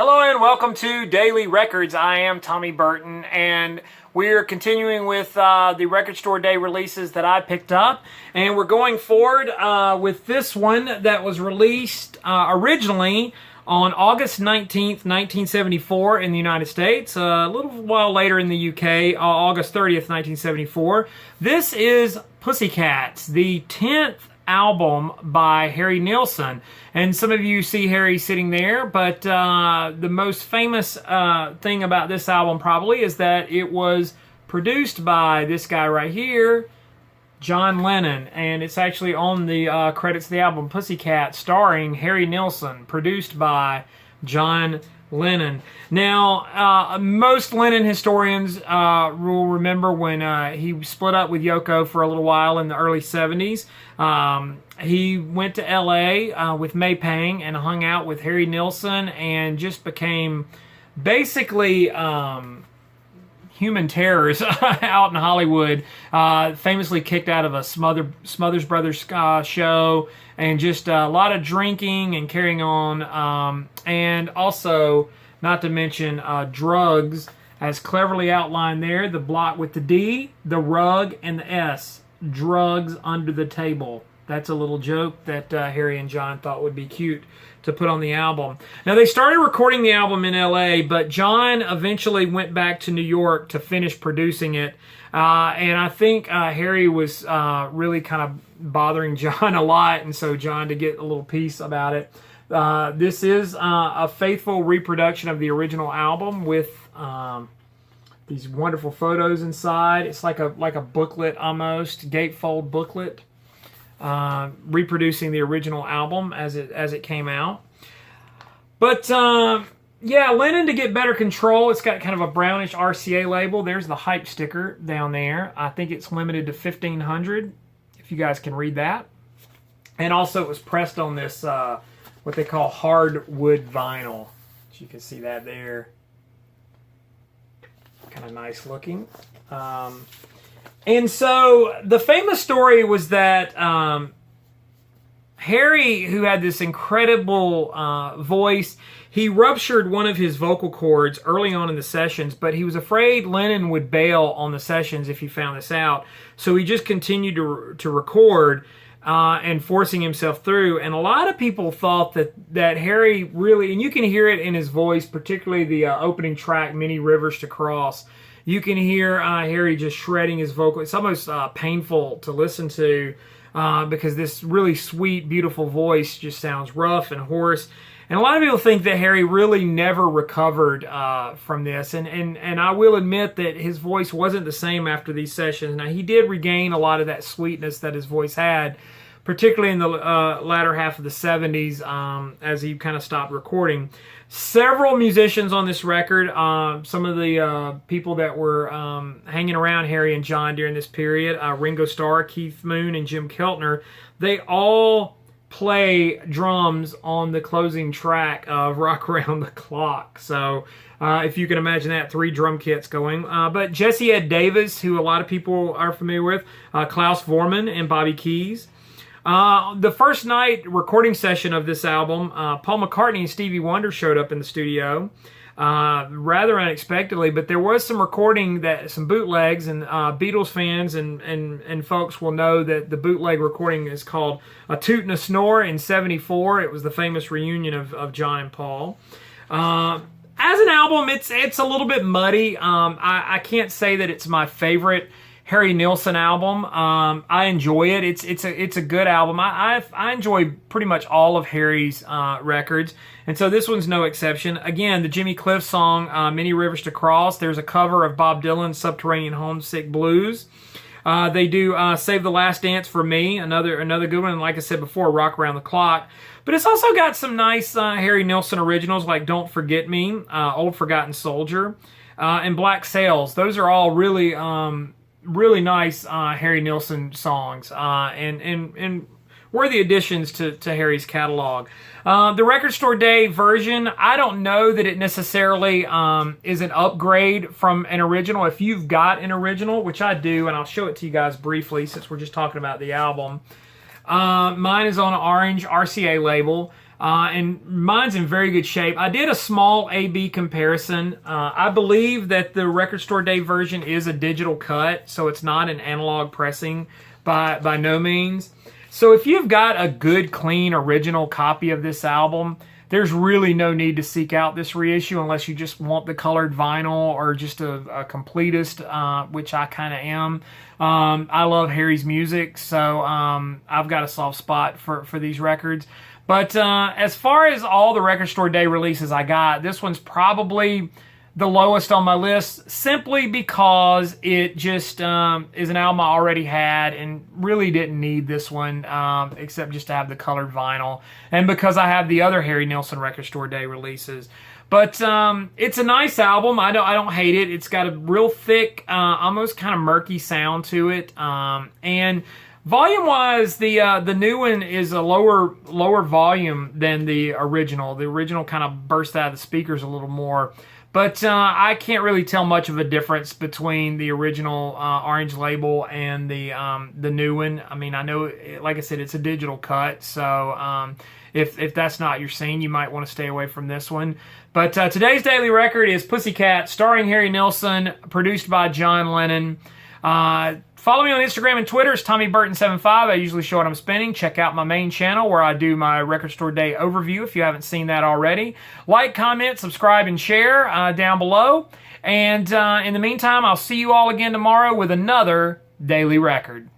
Hello and welcome to Daily Records. I am Tommy Burton, and we're continuing with the Record Store Day releases that I picked up. And we're going forward with this one that was released originally on August 19th, 1974 in the United States. A little while later in the UK, August 30th, 1974. This is Pussycats, the 10th album by Harry Nilsson. And some of you see Harry sitting there, but the most famous thing about this album probably is that it was produced by this guy right here, John Lennon, and it's actually on the credits of the album, Pussycat, starring Harry Nilsson, produced by John Lennon. Now, most Lennon historians will remember when he split up with Yoko for a little while in the early 70s. He went to LA with May Pang and hung out with Harry Nilsson and just became basically human terrors out in Hollywood. Famously kicked out of a Smothers Brothers show, and just a lot of drinking and carrying on. And also, not to mention drugs, as cleverly outlined there, the block with the D, the rug, and the S. Drugs under the table. That's a little joke that Harry and John thought would be cute to put on the album. Now, they started recording the album in LA, but John eventually went back to New York to finish producing it. And I think Harry was really kind of bothering John a lot, and so John to get a little piece about it. This is a faithful reproduction of the original album with these wonderful photos inside. It's like a booklet almost, gatefold booklet. Reproducing the original album as it came out. But yeah, Lennon, to get better control, it's got kind of a brownish RCA label. There's the hype sticker down there. I think it's limited to 1,500, if you guys can read that. And also it was pressed on this, what they call hardwood vinyl. So you can see that there. Kind of nice looking. And so the famous story was that Harry, who had this incredible voice, he ruptured one of his vocal cords early on in the sessions, but he was afraid Lennon would bail on the sessions if he found this out. So he just continued to record and forcing himself through. And a lot of people thought that Harry really, and you can hear it in his voice, particularly the opening track, Many Rivers to Cross. You can hear Harry just shredding his vocal. It's almost painful to listen to because this really sweet, beautiful voice just sounds rough and hoarse. And a lot of people think that Harry really never recovered from this. And I will admit that his voice wasn't the same after these sessions. Now, he did regain a lot of that sweetness that his voice had, particularly in the latter half of the 70s as he kind of stopped recording. Several musicians on this record, some of the people that were hanging around Harry and John during this period, Ringo Starr, Keith Moon, and Jim Keltner, they all play drums on the closing track of Rock Around the Clock. So if you can imagine that, 3 drum kits going. But Jesse Ed Davis, who a lot of people are familiar with, Klaus Voormann, and Bobby Keys. The first night recording session of this album, Paul McCartney and Stevie Wonder showed up in the studio, rather unexpectedly, but there was some recording, some bootlegs, and Beatles fans and folks will know that the bootleg recording is called A Toot and a Snore in '74. It was the famous reunion of John and Paul. As an album, it's a little bit muddy. I can't say that it's my favorite Harry Nilsson album. I enjoy it. It's a good album. I enjoy pretty much all of Harry's records, and so this one's no exception. Again, the Jimmy Cliff song "Many Rivers to Cross." There's a cover of Bob Dylan's "Subterranean Homesick Blues." They do "Save the Last Dance for Me," another good one. And like I said before, "Rock Around the Clock." But it's also got some nice Harry Nilsson originals like "Don't Forget Me," "Old Forgotten Soldier," and "Black Sails." Those are all really nice Harry Nilsson songs and worthy additions to Harry's catalog. The Record Store Day version, I don't know that it necessarily is an upgrade from an original. If you've got an original, which I do, and I'll show it to you guys briefly since we're just talking about the album. Mine is on an orange RCA label. and mine's in very good shape. I did a small A/B comparison. I believe that the Record Store Day version is a digital cut, so it's not an analog pressing by no means. So if you've got a good, clean, original copy of this album, there's really no need to seek out this reissue unless you just want the colored vinyl or just a completist, which I kind of am. I love Harry's music, so I've got a soft spot for these records. But as far as all the Record Store Day releases I got, this one's probably the lowest on my list, simply because it just is an album I already had and really didn't need this one, except just to have the colored vinyl, and because I have the other Harry Nilsson Record Store Day releases. But it's a nice album. I don't hate it. It's got a real thick, almost kind of murky sound to it, and volume-wise, the new one is a lower volume than the original. The original kind of burst out of the speakers a little more. But I can't really tell much of a difference between the original orange label and the new one. I mean, I know, like I said, it's a digital cut, so if that's not your scene, you might want to stay away from this one. But today's Daily Record is Pussycat, starring Harry Nilsson, produced by John Lennon. Follow me on Instagram and Twitter. It's TommyBurton75. I usually show what I'm spinning. Check out my main channel where I do my Record Store Day overview if you haven't seen that already. Like, comment, subscribe, and share down below. And in the meantime, I'll see you all again tomorrow with another Daily Record.